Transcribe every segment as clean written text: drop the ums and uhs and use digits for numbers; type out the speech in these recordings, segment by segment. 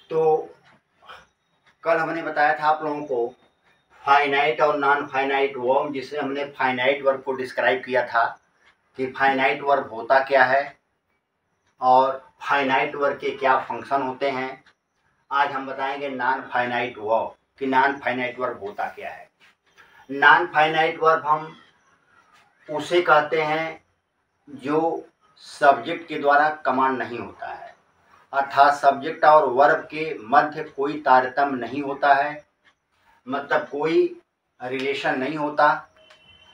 तो कल हमने बताया था आप लोगों को फाइनाइट और नॉन फाइनाइट वर्ब, जिसमें हमने फाइनाइट वर्ब को डिस्क्राइब किया था कि फाइनाइट वर्ब होता क्या है और फाइनाइट वर्ब के क्या फंक्शन होते हैं। आज हम बताएंगे नॉन फाइनाइट वर्ब कि नॉन फाइनाइट वर्ब होता क्या है। नॉन फाइनाइट वर्ब हम उसे कहते हैं जो सब्जेक्ट के द्वारा कमांड नहीं होता है, अर्थात सब्जेक्ट और वर्ब के मध्य कोई तारतम्य नहीं होता है, मतलब कोई रिलेशन नहीं होता,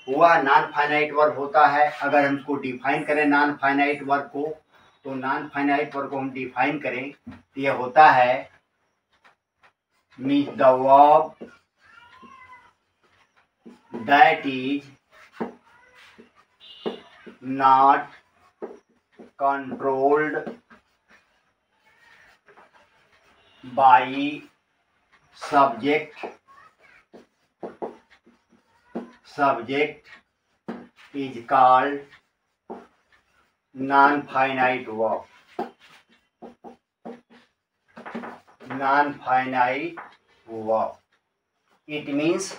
वह नॉन फाइनाइट वर्ब होता है। अगर हम इसको डिफाइन करें नॉन फाइनाइट वर्ब को, तो नॉन फाइनाइट वर्ब को हम डिफाइन करें तो यह होता है means the verb that is not controlled by subject is called non-finite verb. Non-finite verb. It means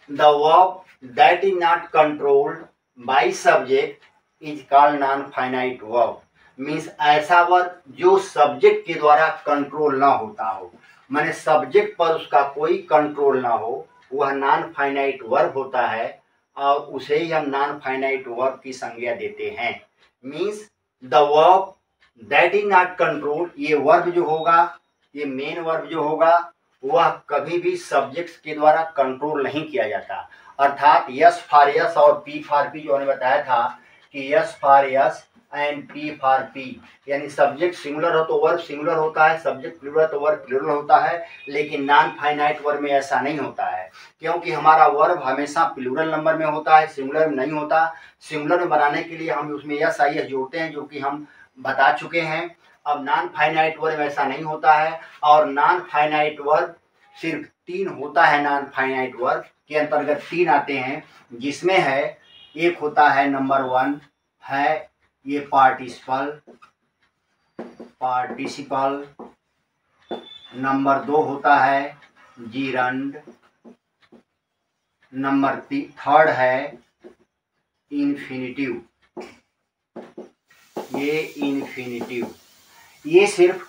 the verb that is not controlled by subject is called non-finite verb. Means ऐसा verb जो subject के द्वारा control ना होता हो, माने subject पर उसका कोई कंट्रोल ना हो, वह नॉन फाइनाइट वर्ब होता है और उसे ही हम नॉन फाइनाइट वर्ब की संज्ञा देते हैं। Means the verb that is not control, ये वर्ब जो होगा, ये मेन वर्ब जो होगा, वह कभी भी सब्जेक्ट्स के द्वारा कंट्रोल नहीं किया जाता। अर्थात यस फॉर यस और पी फॉर पी जो हमने बताया था कि yes for yes and P for P, यानी सब्जेक्ट सिंगुलर हो तो वर्ब सिंगुलर होता है, सब्जेक्ट प्लूरल तो वर्ब प्लूरल होता है। लेकिन नॉन फाइनाइट वर्ब में ऐसा नहीं होता है, क्योंकि हमारा वर्ब हमेशा प्लूरल नंबर में होता है, सिंगुलर में नहीं होता। सिंगुलर में बनाने के लिए हम उसमें यस आई एस जोड़ते हैं, जो कि हम बता चुके हैं। अब नॉन फाइनाइट वर्ब ऐसा नहीं होता है, और नॉन फाइनाइट वर्ब सिर्फ 3 होता है। नॉन फाइनाइट वर्ब के अंतर्गत 3 आते हैं, जिसमें है एक होता है नंबर 1 है ये पार्टिसिपल, नंबर 2 होता है जीरंड, नंबर 3 है इन्फिनिटिव। ये सिर्फ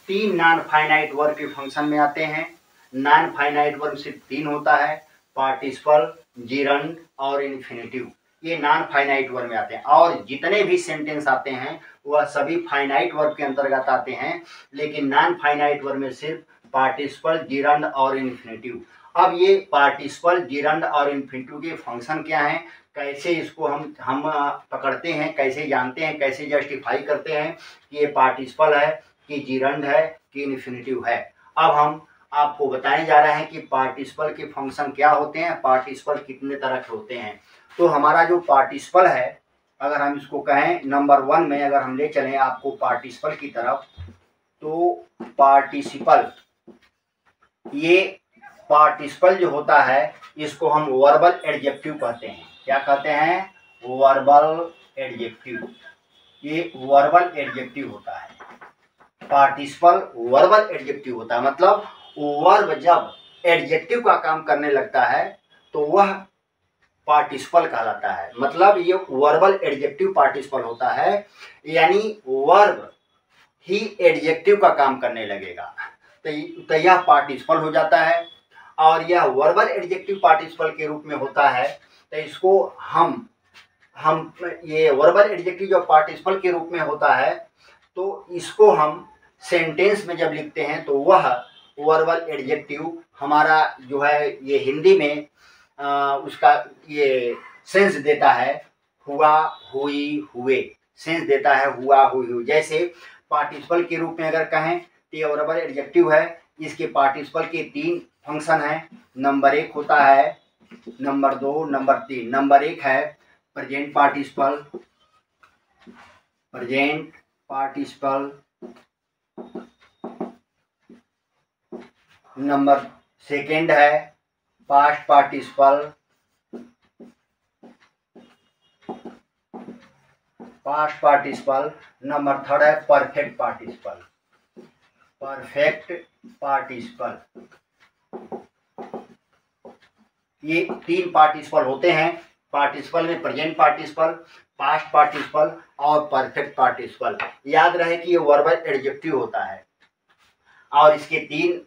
3 नॉन फाइनाइट वर्ब के फंक्शन में आते हैं। नॉन फाइनाइट वर्ब सिर्फ 3 होता है, पार्टिसिपल, जीरंड और इन्फिनिटिव। ये नॉन फाइनाइट वर्ब में आते हैं, और जितने भी सेंटेंस आते हैं वह सभी फाइनाइट वर्ब के अंतर्गत आते हैं। लेकिन नॉन फाइनाइट वर्ब में सिर्फ पार्टिसिपल, जीरंड और इन्फिनिटिव। अब ये पार्टिसिपल, जीरंड और इन्फिनिटिव के फंक्शन क्या हैं, कैसे इसको हम पकड़ते हैं, कैसे जानते हैं, कैसे जस्टिफाई करते हैं कि ये पार्टिसिपल है कि जीरंड है कि इन्फिनिटिव है। अब हम आपको बताने जा रहे हैं कि पार्टिसिपल के फंक्शन क्या होते हैं, पार्टिसिपल कितने तरह के होते हैं। तो हमारा जो पार्टिसिपल है, अगर हम इसको कहें नंबर 1 में अगर हम ले चलें आपको पार्टिसिपल की तरफ, तो पार्टिसिपल, ये पार्टिसिपल जो होता है इसको हम वर्बल एडजेक्टिव कहते हैं। क्या कहते हैं? Verbal adjective. ये वर्बल एडजेक्टिव होता है। पार्टिसिपल वर्बल एडजेक्टिव होता है, मतलब वर्ब जब एडजेक्टिव का काम करने लगता है तो वह पार्टिसिपल कहलाता है। मतलब ये वर्बल एडजेक्टिव पार्टिसिपल होता है, यानी वर्ब ही एडजेक्टिव का काम करने लगेगा तो यह पार्टिसिपल हो जाता है। और यह वर्बल एडजेक्टिव पार्टिसिपल के रूप में होता है, तो इसको हम ये वर्बल एडजेक्टिव जो पार्टिसिपल के रूप में होता है, तो इसको हम सेंटेंस में जब लिखते हैं तो वह वर्बल एडजेक्टिव हमारा जो है ये हिंदी में उसका ये सेंस देता है हुआ, हुई, हुए, सेंस देता है हुआ, हुई, हुई। जैसे पार्टिसिपल के रूप में अगर कहें तो ये वर्बल एडजेक्टिव है, इसके पार्टिसिपल के 3 फंक्शन हैं। नंबर 1 होता है, नंबर 2, नंबर 3। नंबर 1 है प्रेजेंट पार्टिसिपल, नंबर 2 है पास्ट पार्टिसिपल, नंबर 3 है परफेक्ट पार्टिसिपल। Perfect participle. ये 3 पार्टिसिपल होते हैं। पार्टिसिपल में प्रेजेंट पार्टिसिपल, पास्ट पार्टिसिपल और परफेक्ट पार्टिसिपल। याद रहे कि ये वर्बल एडजेक्टिव होता है और इसके 3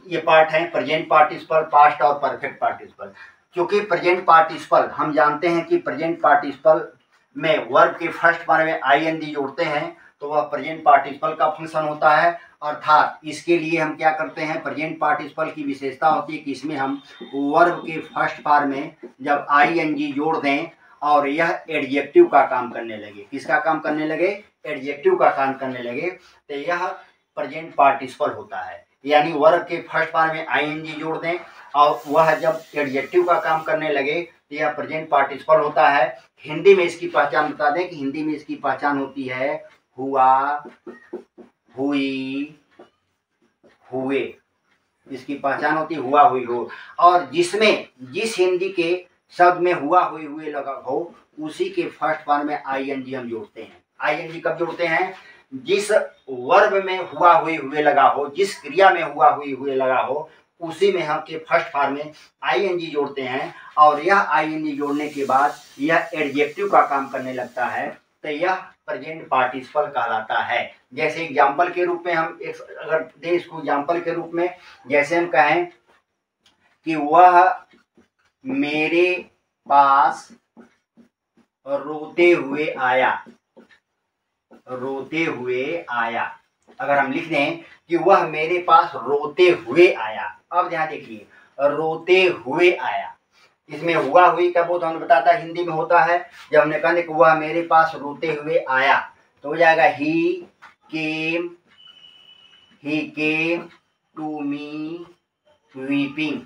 ये पार्ट हैं, प्रेजेंट पार्टिसिपल, पास्ट और परफेक्ट पार्टिसिपल। क्योंकि प्रेजेंट पार्टिसिपल हम जानते हैं कि प्रेजेंट पार्टिसिपल में वर्ब के फर्स्ट पार्ट में आईएनजी जोड़ते हैं तो वह प्रेजेंट पार्टिसिपल का फंक्शन होता है। अर्थात इसके लिए हम क्या करते हैं, प्रेजेंट पार्टिसिपल की विशेषता होती है कि इसमें हम वर्ब के फर्स्ट पार्ट में जब आईएनजी जोड़ दें और यह एडजेक्टिव का काम करने लगे। किसका काम करने लगे? एडजेक्टिव का काम करने लगे, तो यह प्रेजेंट पार्टिसिपल होता है। यानी वर्ब के फर्स्ट पार्ट में आईएनजी जोड़ दें और वह जब एडजेक्टिव का काम करने लगे तो यह प्रेजेंट पार्टिसिपल होता है। हिंदी में इसकी पहचान बता दें कि हिंदी में इसकी पहचान होती है हुआ, हुई, हुए। इसकी पहचान होती है हुआ, हुई, हो। और जिसमें जिस हिंदी के शब्द में हुआ, हुई, हुए लगा हो उसी के फर्स्ट पार्ट में आईएनजी हम जोड़ते हैं। आईएनजी कब जोड़ते हैं? जिस वर्ब में हुआ, हुई, हुए लगा हो, जिस क्रिया में हुआ, हुई, हुए लगा हो उसी में हम के फर्स्ट फॉर्म में आईएनजी जोड़ते हैं और यह आईएनजी जोड़ने के बाद यह एडजेक्टिव का काम करने लगता है, तो यह प्रेजेंट पार्टिसिपल कहलाता है। जैसे एग्जाम्पल के रूप में हम एक अगर दें इसको एग्जाम्पल के रूप में, जैसे हम कहें कि वह मेरे पास रोते हुए आया, रोते हुए आया। अगर हम लिख दें कि वह मेरे पास रोते हुए आया, अब ध्यान देखिए रोते हुए आया, इसमें हुआ, हुई का बोध हमने बताता हिंदी में होता है। जब हमने कहा कि वह मेरे पास रोते हुए आया तो हो जाएगा ही came to me weeping,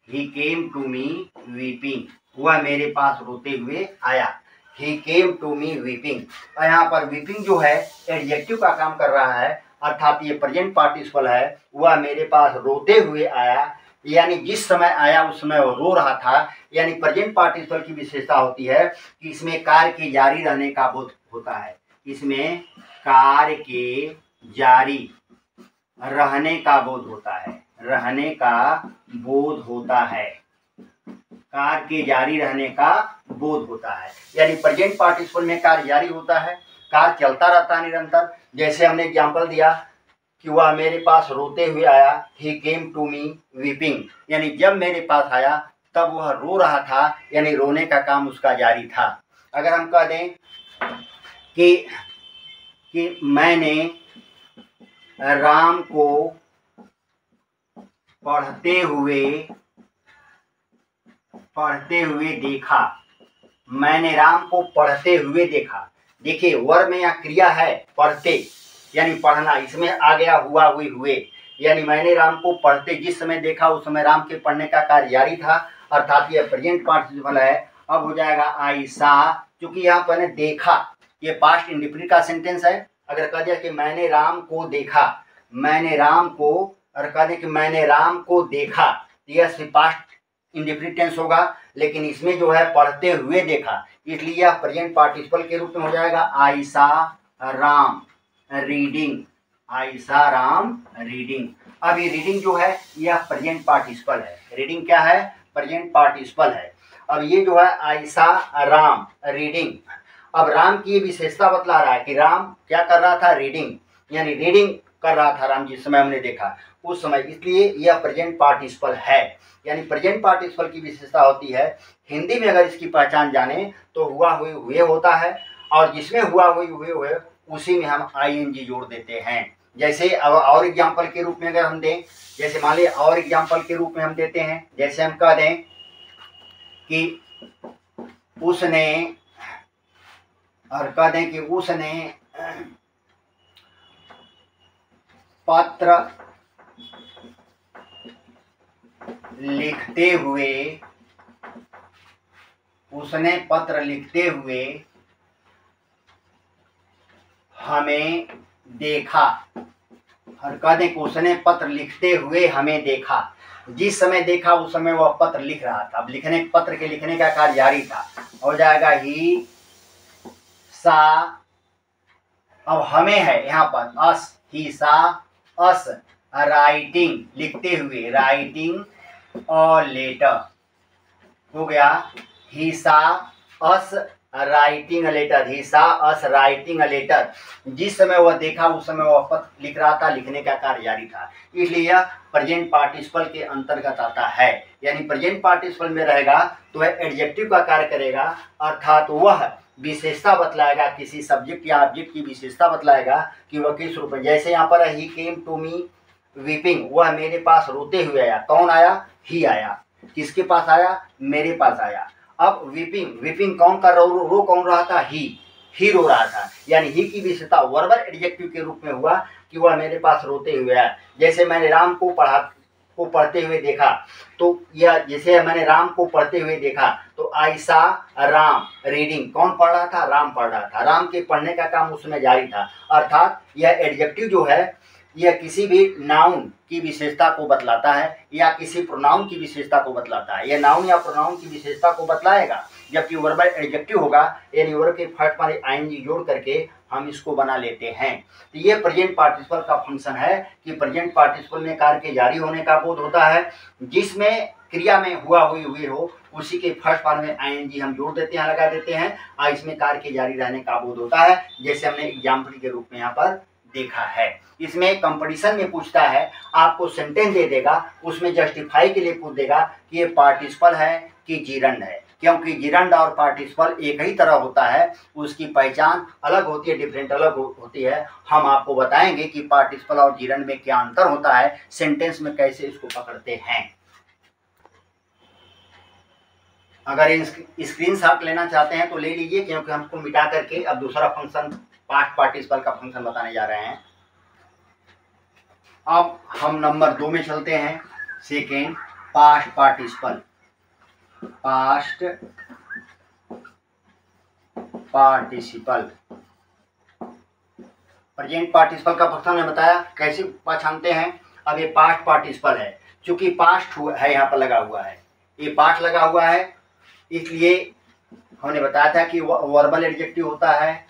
he came to me weeping. वह मेरे पास रोते हुए आया, ही केम टू मी वीपिंग। और यहाँ पर वीपिंग जो है एडजेक्टिव का काम कर रहा है, अर्थात ये प्रेजेंट पार्टिसिपल है। वह मेरे पास रोते हुए आया, यानी जिस समय आया उस समय वो रो रहा था। यानी प्रेजेंट पार्टिसिपल की विशेषता होती है कि इसमें कार्य के जारी रहने का बोध होता है, इसमें कार्य के जारी रहने का बोध होता है, रहने का बोध होता है, कार्य के जारी रहने का बोध होता है। यानी प्रेजेंट पार्टिसिपल में कार्य जारी होता है, कार्य चलता रहता है निरंतर। जैसे हमने एग्जाम्पल दिया कि वह मेरे पास रोते हुए आया, ही केम टू मी वीपिंग, यानी जब मेरे पास आया तब वह रो रहा था, यानी रोने का काम उसका जारी था। अगर हम कह दें कि मैंने राम को पढ़ते हुए देखा, मैंने राम को पढ़ते हुए देखा। देखिए वर्ब में यहाँ क्रिया है पढ़ते, यानी पढ़ना, इसमें आ गया हुआ, हुई, हुए। यानी मैंने राम को पढ़ते जिस समय देखा उस समय राम के पढ़ने का कार्य जारी था, अर्थात यह प्रेजेंट पार्टिसिपल है। अब हो जाएगा आई सा, क्योंकि यहाँ पर देखा ये पास्ट इंडेफिनिट का सेंटेंस है। अगर कह दिया कि मैंने राम को देखा, मैंने राम को, और कह दें कि मैंने राम को देखा, यह पास्ट इंडेफिनिट टेंस होगा। लेकिन इसमें जो है पढ़ते हुए देखा, इसलिए यह प्रेजेंट पार्टिसिपल के रूप में हो जाएगा आई सा राम रीडिंग, आई सा राम रीडिंग। अब ये रीडिंग जो है यह प्रेजेंट पार्टिसिपल है। रीडिंग क्या है? प्रेजेंट पार्टिसिपल है। अब ये जो है आई सा राम रीडिंग, अब राम की विशेषता बतला रहा है कि राम क्या कर रहा था? रीडिंग, यानी रीडिंग कर रहा था राम जिस समय हमने देखा उस समय, इसलिए यह प्रेजेंट पार्टिसिपल है। यानी प्रेजेंट पार्टिसिपल की विशेषता होती है, हिंदी में अगर इसकी पहचान जाने तो हुआ, हुए, हुए होता है, और जिसमें हुआ, हुई, हुए उसी में हम आईएनजी जोड़ देते हैं। जैसे और एग्जाम्पल के रूप में अगर हम दें, जैसे मान लीजिए और एग्जाम्पल के रूप में हम देते हैं, जैसे हम कह दें कि उसने, और कह दें कि उसने पत्र लिखते हुए, उसने पत्र लिखते हुए हमें देखा, और कह दें कि उसने पत्र लिखते हुए हमें देखा। जिस समय देखा उस समय वह पत्र लिख रहा था, अब लिखने, पत्र के लिखने का कार्य जारी था। हो जाएगा ही सा, अब हमें है यहाँ पर अस, ही सा अस राइटिंग लिखते हुए, राइटिंग अ लेटर हो गया। ही सा अस राइटिंग अ लेटर, ही सा अस राइटिंग अ लेटर। जिस समय वह देखा उस समय वह पत्र लिख रहा था, लिखने का कार्य जारी था, इसलिए यह प्रेजेंट पार्टिसिपल के अंतर्गत आता है। यानी प्रेजेंट पार्टिसिपल में रहेगा तो वह एडजेक्टिव का कार्य करेगा, अर्थात वह विशेषता बतलाएगा, किसी सब्जेक्ट या ऑब्जेक्ट की विशेषता बतलाएगा कि वह किस रूप में। जैसे यहाँ पर ही केम टू मी वीपिंग, वह मेरे पास रोते हुए आया। कौन आया? ही आया। किसके पास आया? मेरे पास आया। अब वीपिंग, वीपिंग कौन कर रो कौन रहा था? ही रो रहा था। यानी ही की विशेषता वर्बल एडजेक्टिव के रूप में हुआ कि वह मेरे पास रोते हुए आया। जैसे मैंने राम को पढ़ते हुए देखा, तो यह जैसे मैंने राम को पढ़ते हुए देखा तो आई सा राम रीडिंग। कौन पढ़ रहा था? राम पढ़ रहा था। राम के पढ़ने का काम उसमें जारी था। अर्थात यह एडजेक्टिव जो है यह किसी भी नाउन की विशेषता को बतलाता है या किसी प्रोनाउन की विशेषता को बतलाता है। यह नाउन या प्रोनाउन की विशेषता को बतलाएगा, जबकि वर्बल एडजेक्टिव होगा यानी वर्ब के फर्स्ट पर आईएनजी जोड़ करके हम इसको बना लेते हैं। तो ये प्रेजेंट पार्टिसिपल का फंक्शन है कि प्रेजेंट पार्टिसिपल में कार्य के जारी होने का बोध होता है। जिसमें क्रिया में हुआ हुई हो उसी के फर्स्ट पार्ट में आईएनजी हम जोड़ देते हैं, लगा देते हैं, और इसमें कार्य के जारी रहने का बोध होता है, जैसे हमने एग्जाम्पल के रूप में यहाँ पर देखा है। इसमें कंपटीशन में पूछता है, आपको सेंटेंस दे देगा, उसमें जस्टिफाई के लिए पूछ देगा कि ये पार्टिसिपल है कि जीरंड है। क्योंकि जीरंड और पार्टिसिपल एक ही तरह होता है, उसकी पहचान अलग होती है, डिफरेंट अलग होती है। हम आपको बताएंगे कि पार्टिसिपल और जीरंड में क्या अंतर होता है, सेंटेंस में कैसे इसको पकड़ते हैं। अगर स्क्रीनशॉट लेना चाहते हैं तो ले लीजिए, क्योंकि हमको मिटा करके अब दूसरा फंक्शन पास्ट पार्टिसिपल का फंक्शन बताने जा रहे हैं। अब हम नंबर 2 में चलते हैं। Second, past participle. Past participle present participle का फंक्शन ने बताया कैसे पहचानते हैं। अब ये पास्ट पार्टिसिपल है, चूंकि पास्ट है यहाँ पर लगा हुआ है, ये पास्ट लगा हुआ है, इसलिए हमने बताया था कि वर्बल एडजेक्टिव होता है।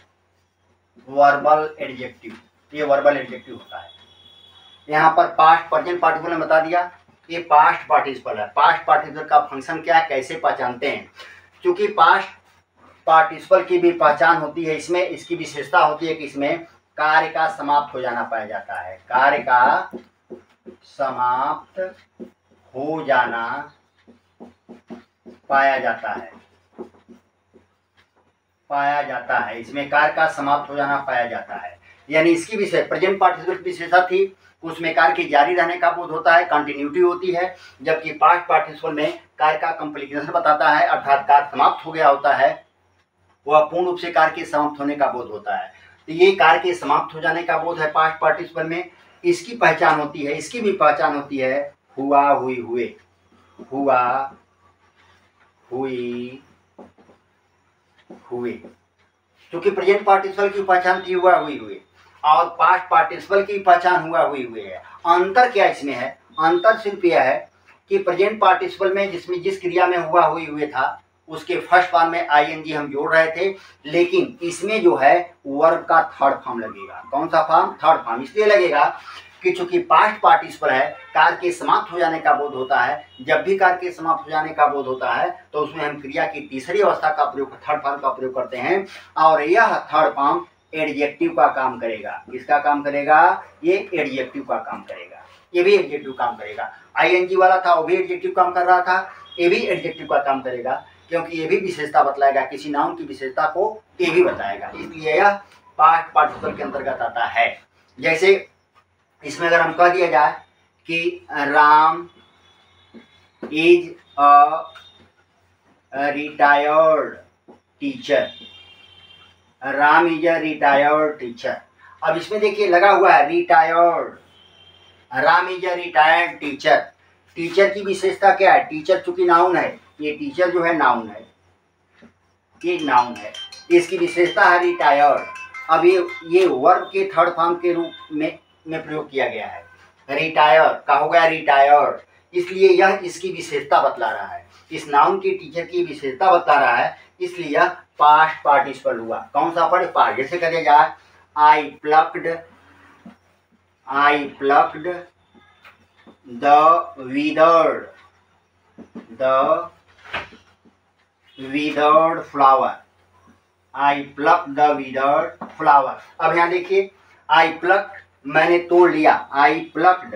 वर्बल एडजेक्टिव, ये वर्बल एडजेक्टिव होता है। यहाँ पर पास्ट प्रेजेंट पार्टिसिपल ने बता दिया ये पास्ट पार्टिसिपल है। पास्ट पार्टिसिपल का फंक्शन क्या है, कैसे पहचानते हैं। क्योंकि पास्ट पार्टिसिपल की भी पहचान होती है, इसमें इसकी विशेषता होती है कि इसमें कार्य का समाप्त हो जाना पाया जाता है। कार्य का समाप्त हो जाना पाया जाता है, इसमें कार्य का समाप्त हो जाना पाया जाता है। यानी इसकी विषय प्रेजेंट पार्टिसिपल की विशेषता थी, उसमें कार्य के जारी रहने का बोध होता है, कंटिन्यूटी होती है। जबकि पास्ट पार्टिसिपल में कार्य का कंप्लीशन बताता है, अर्थात कार्य समाप्त हो गया होता है, वह पूर्ण रूप से कार्य के समाप्त होने का बोध होता है। तो ये कार्य के समाप्त हो जाने का बोध है पास्ट पार्टिसिपल में। इसकी पहचान होती है, इसकी भी पहचान होती है हुआ, हुई, हुए, हुआ, हुई, हुए। क्योंकि प्रेजेंट पार्टिसिपल की पहचान थी हुआ, हुई, हुए, और पास्ट पार्टिसिपल की पहचान हुआ, हुई, हुए है। अंतर क्या इसमें है? अंतर सिर्फ यह है कि प्रेजेंट पार्टिसिपल में जिसमें जिस क्रिया में हुआ, हुई, हुए था उसके फर्स्ट फॉर्म में आईएनजी हम जोड़ रहे थे, लेकिन इसमें जो है वर्ब का थर्ड फॉर्म लगेगा। कौन सा फॉर्म? Third form. इसलिए लगेगा कि चूंकि पास्ट पार्टिसिपल है, कार्य के समाप्त हो जाने का बोध होता है। जब भी कार्य के समाप्त हो जाने का बोध होता है तो उसमें हम क्रिया की तीसरी अवस्था का प्रयोग, थर्ड फॉर्म का प्रयोग करते हैं, और यह थर्ड फॉर्म एडजेक्टिव का काम करेगा। किसका काम करेगा? ये एडजेक्टिव का काम करेगा। ये भी एडजेक्टिव काम करेगा। आईएनजी वाला था वो भी एडजेक्टिव काम कर रहा था, ये भी एडजेक्टिव का काम करेगा, क्योंकि ये भी विशेषता बतलाएगा, किसी नाउन की विशेषता को ये भी बताएगा। इसलिए यह पास्ट पार्टिसिपल के अंतर्गत आता है। जैसे इसमें अगर हम कह दिया जाए कि Ram is a retired teacher, Ram is a retired teacher. अब इसमें देखिए लगा हुआ है retired, Ram is a retired teacher. Teacher की विशेषता क्या है? टीचर चूंकि नाउन है, ये टीचर जो है नाउन है, ये नाउन है, इसकी विशेषता है रिटायर्ड। अब ये वर्ब के थर्ड फॉर्म के रूप में प्रयोग किया गया है। रिटायर का हो गया रिटायर्ड, इसलिए यह इसकी विशेषता बतला रहा है, इस नाउन की टीचर की विशेषता बता रहा है, इसलिए यह पास्ट पार्टिसिपल हुआ। कौन सा पढ़े? पास्ट। जैसे कहा जाए I plucked the withered flower. I plucked the withered flower. अब यहाँ देखिए, I plucked मैंने तोड़ लिया, I plucked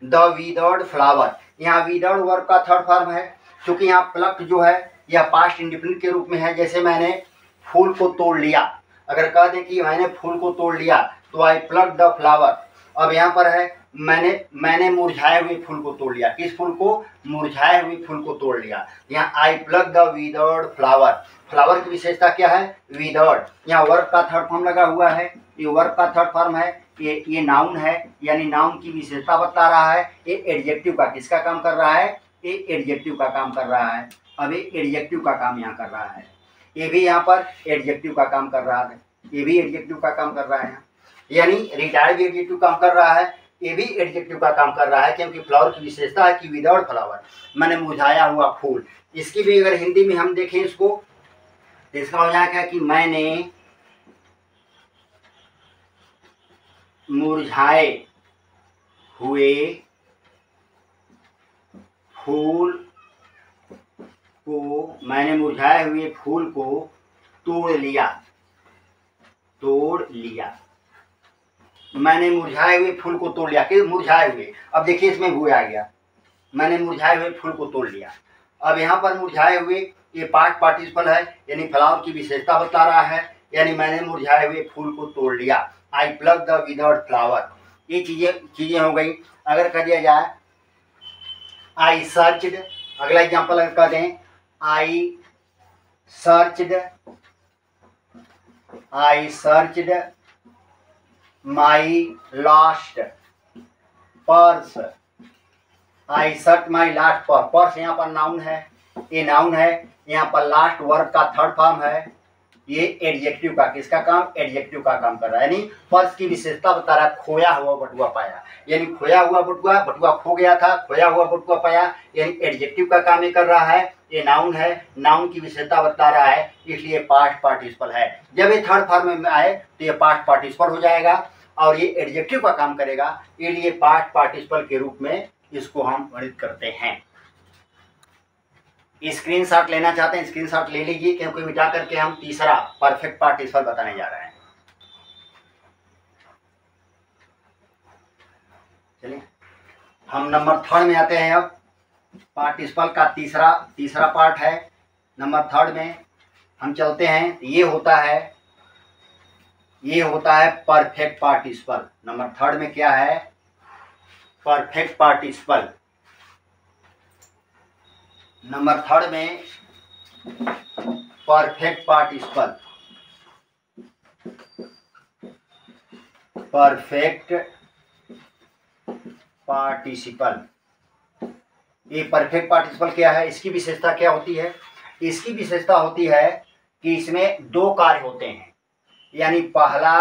the withered flower. यहाँ withered वर्ब का थर्ड फॉर्म है, क्योंकि यहाँ plucked जो है यह पास्ट इंडिफिनिट के रूप में है। जैसे मैंने फूल को तोड़ लिया, अगर कह दें कि मैंने फूल को तोड़ लिया तो आई प्लक द फ्लावर। अब यहाँ पर है मैंने मुरझाए हुए फूल को तोड़ लिया। किस फूल को? मुरझाए हुए फूल को तोड़ लिया। यहाँ I pluck the withered flower. Flower की विशेषता क्या है? विदर्ड। यहाँ वर्ब का थर्ड फॉर्म लगा हुआ है, ये वर्ब का थर्ड फॉर्म है, ये नाउन है, यानी नाउन की विशेषता बता रहा है। ये एडजेक्टिव का किसका काम कर रहा है? ये एडजेक्टिव का काम कर रहा है। अब ये एडजेक्टिव का काम यहाँ कर रहा है, ये भी यहाँ पर एडजेक्टिव का काम कर रहा है, ये भी एडजेक्टिव का काम कर रहा है। यानी रिटायर्ड भी एडजेक्टिव काम कर रहा है, ये भी एडजेक्टिव का काम कर रहा है, क्योंकि फ्लावर की विशेषता है कि विदाउट फ्लावर, मैंने मुरझाया हुआ फूल। इसकी भी अगर हिंदी में हम देखें इसको, तो इसका हो जाएगा कि मैंने मुरझाए हुए फूल को तोड़ लिया। मैंने मुरझाए हुए फूल को तोड़ लिया। कि मुरझाए हुए, अब देखिए इसमें हुए आ गया, मैंने मुरझाए हुए फूल को तोड़ लिया। अब यहाँ पर मुरझाए हुए ये पास्ट पार्टिसिपल है, यानी फ्लावर की विशेषता बता रहा है, यानी मैंने मुरझाए हुए फूल को तोड़ लिया। आई प्लक द विदर्ड फ्लावर। ये चीजें हो गई। अगर कह दिया जाए आई सर्चड, अगला एग्जाम्पल अगर कह दें I searched my lost purse. I search my lost purse, यहाँ पर नाउन है, ये नाउन है। यहाँ पर लास्ट वर्ब का थर्ड फॉर्म है, ये एडजेक्टिव का किसका काम? एडजेक्टिव का काम कर रहा है। यानी पर्स की विशेषता बता रहा है, खोया हुआ बटुआ पाया, यानी खोया हुआ बटुआ खो गया था, खोया हुआ बटुआ पाया, यानी एडजेक्टिव का काम ही कर रहा है। ये नाउन है, नाउन की विशेषता बता रहा है, इसलिए पास्ट पार्टिसिपल है। जब ये थर्ड फॉर्म में आए तो ये पास्ट पार्टिसिपल हो जाएगा और ये एडजेक्टिव का काम करेगा, इसलिए पास्ट पार्टिसिपल के रूप में इसको हम वर्णित करते हैं। स्क्रीनशॉट लेना चाहते हैं, स्क्रीनशॉट ले लीजिए, क्योंकि मिटा करके हम तीसरा परफेक्ट पार्टिसिपल बताने जा रहे हैं। चलिए हम नंबर थर्ड में आते हैं। अब पार्टिसिपल का तीसरा पार्ट है। नंबर थर्ड में हम चलते हैं। ये होता है परफेक्ट पार्टिसिपल। नंबर थर्ड में क्या है? Perfect participle. नंबर थर्ड में परफेक्ट पार्टिसिपल। ये परफेक्ट पार्टिसिपल क्या है? इसकी विशेषता क्या होती है? इसकी विशेषता होती है कि इसमें दो कार्य होते हैं, यानी पहला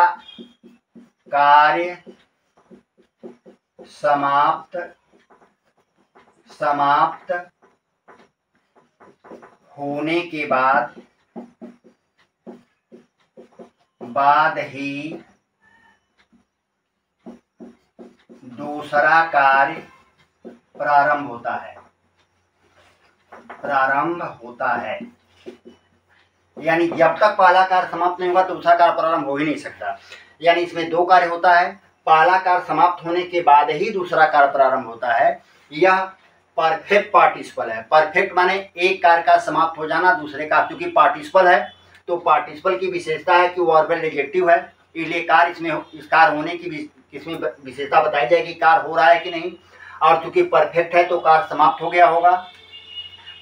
कार्य समाप्त होने के बाद ही दूसरा कार्य प्रारंभ होता है। यानी जब तक पहला कार्य समाप्त नहीं होगा तो दूसरा कार्य प्रारंभ हो ही नहीं सकता। यानी इसमें दो कार्य होता है, पहला कार्य समाप्त होने के बाद ही दूसरा कार्य प्रारंभ होता है। यह परफेक्ट पार्टिसिपल है। परफेक्ट माने एक कार्य का समाप्त हो जाना दूसरे का, क्योंकि पार्टिसिपल है तो पार्टिसिपल की विशेषता है कि वर्बल एडजेक्टिव है, इसलिए कार्य इस कार्य होने की इसमें विशेषता बताई जाएगी, कार्य हो रहा है कि नहीं। और चूंकि परफेक्ट है तो कार्य समाप्त हो गया होगा,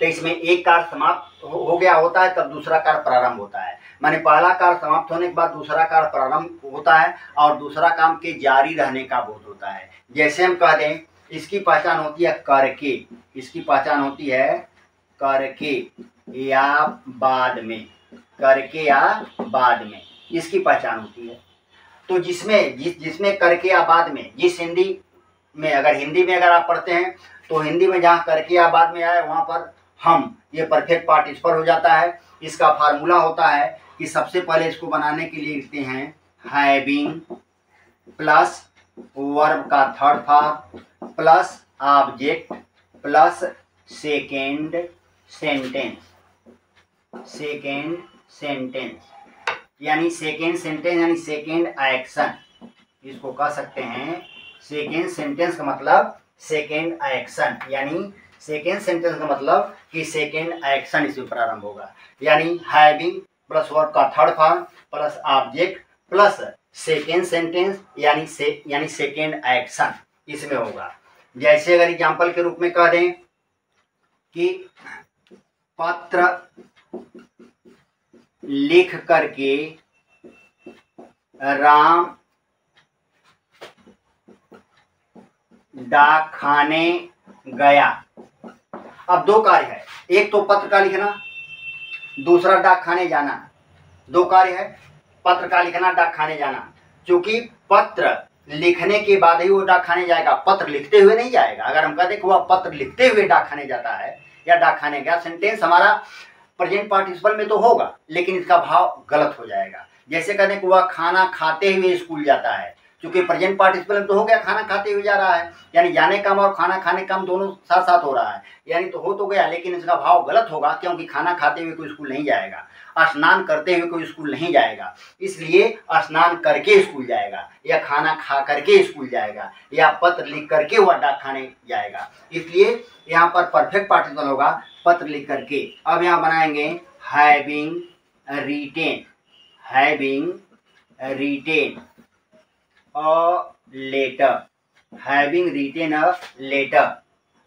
तो इसमें एक कार्य समाप्त हो गया होता है तब दूसरा कार्य प्रारंभ होता है। माने पहला कार्य समाप्त होने के बाद दूसरा कार्य प्रारंभ होता है और दूसरा काम के जारी रहने का बोध होता है। जैसे हम कह दें इसकी पहचान होती है करके, इसकी पहचान होती है करके या बाद में, करके या बाद में इसकी पहचान होती है। तो जिसमें करके या बाद में, जिस हिंदी में अगर आप पढ़ते हैं तो हिंदी में जहाँ करके या बाद में आए वहाँ पर हम, ये परफेक्ट पार्टिसिपल हो जाता है। इसका फार्मूला होता है कि सबसे पहले इसको बनाने के लिए लिखते हैं हैविंग प्लस वर्ब का third form plus object plus second sentence, second sentence यानी सेकेंड सेंटेंस यानी सेकेंड एक्शन, इसको कह सकते हैं। सेकेंड सेंटेंस का मतलब सेकेंड एक्शन, यानी सेकेंड सेंटेंस का मतलब कि सेकेंड एक्शन इसमें प्रारंभ होगा। यानी हैविंग प्लस वर्ब का third form plus object plus second sentence यानी सेकेंड एक्शन इसमें होगा। जैसे अगर एग्जाम्पल के रूप में कह दें कि पत्र लिख करके राम डाकखाने गया। अब दो कार्य है, एक तो पत्र का लिखना, दूसरा डाकखाने जाना। दो कार्य है, पत्र का लिखना, डाकखाने जाना। क्योंकि पत्र लिखने के बाद ही वो डाकखाने जाएगा, पत्र लिखते हुए नहीं जाएगा। अगर हम कहते कि वह पत्र लिखते हुए डाकखाने जाता है या डाकखाने गया, सेंटेंस हमारा प्रेजेंट पार्टिसिपल में तो होगा लेकिन इसका भाव गलत हो जाएगा। जैसे कहते हैं कि वह खाना खाते हुए स्कूल जाता है, क्योंकि प्रेजेंट पार्टिसिपल में तो हो गया, खाना खाते हुए जा रहा है, यानी जाने का और खाना खाने का दोनों साथ साथ हो रहा है, यानी तो हो तो गया लेकिन इसका भाव गलत होगा, क्योंकि खाना खाते हुए कोई स्कूल नहीं जाएगा, स्नान करते हुए कोई स्कूल नहीं जाएगा। इसलिए स्नान करके स्कूल जाएगा या खाना खा करके स्कूल जाएगा या पत्र लिख करके वह डाकखाने जाएगा। इसलिए यहाँ पर परफेक्ट पार्टिसिपल होगा पत्र लिख करके। अब यहाँ बनाएंगे having written, having written a letter, having written a letter,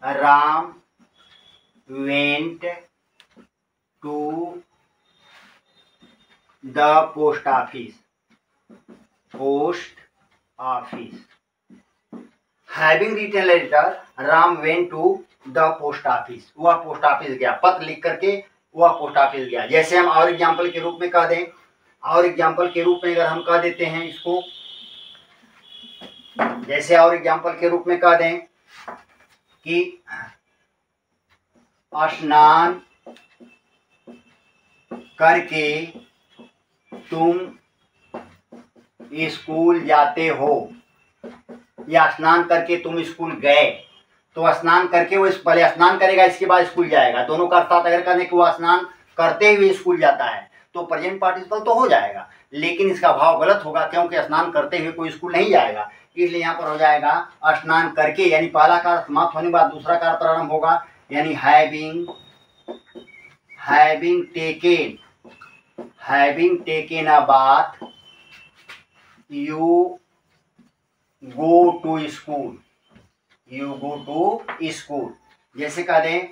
Ram went to the post office, post office. Having written a letter, Ram went to the post office. वह पोस्ट ऑफिस गया, पत्र लिख करके वह पोस्ट ऑफिस गया। जैसे हम और एग्जाम्पल के रूप में कह दें, और एग्जाम्पल के रूप में अगर हम कह देते हैं इसको, जैसे और एग्जाम्पल के रूप में कह दें कि स्नान करके तुम स्कूल जाते हो या स्नान करके तुम स्कूल गए। तो स्नान करके वो पहले स्नान करेगा, इसके बाद स्कूल जाएगा। दोनों का अर्थात अगर कहने कि वो स्नान करते हुए स्कूल जाता है तो प्रेजेंट पार्टिसिपल तो हो जाएगा, लेकिन इसका भाव गलत होगा क्योंकि स्नान करते हुए कोई स्कूल नहीं जाएगा। इसलिए यहाँ पर हो जाएगा स्नान करके, यानी पहला कार्य समाप्त होने के बाद दूसरा कार्य प्रारंभ होगा, यानी having taken a bath you go to school, you go to school. जैसे कह दें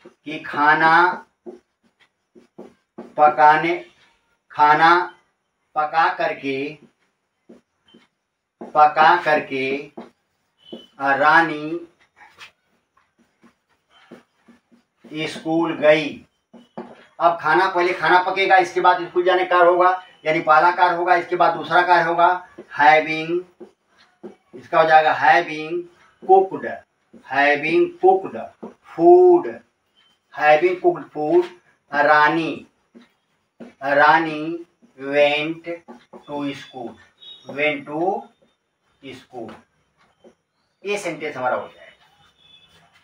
कि खाना पका करके रानी स्कूल गई। अब खाना, पहले खाना पकेगा, इसके बाद स्कूल जाने का होगा, यानी पहला कार्य होगा, इसके बाद दूसरा कार्य होगा हैविंग, इसका हो जाएगा having cooked food, having cooked food Rani went to school. ये सेंटेंस हमारा हो जाएगा।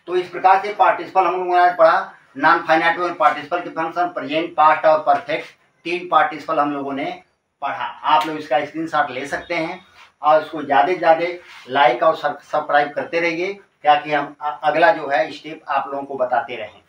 तो इस प्रकार से पार्टिसिपल हम लोगों ने आज पढ़ा, नॉन फाइनाइट में पार्टिसिपल के फंक्शन, प्रेजेंट, पास्ट और परफेक्ट, 3 पार्टिसिपल हम लोगों ने पढ़ा। आप लोग इसका स्क्रीनशॉट ले सकते हैं और इसको ज़्यादा से ज़्यादा लाइक और सब्सक्राइब करते रहिए, ताकि हम अगला जो है स्टेप आप लोगों को बताते रहें।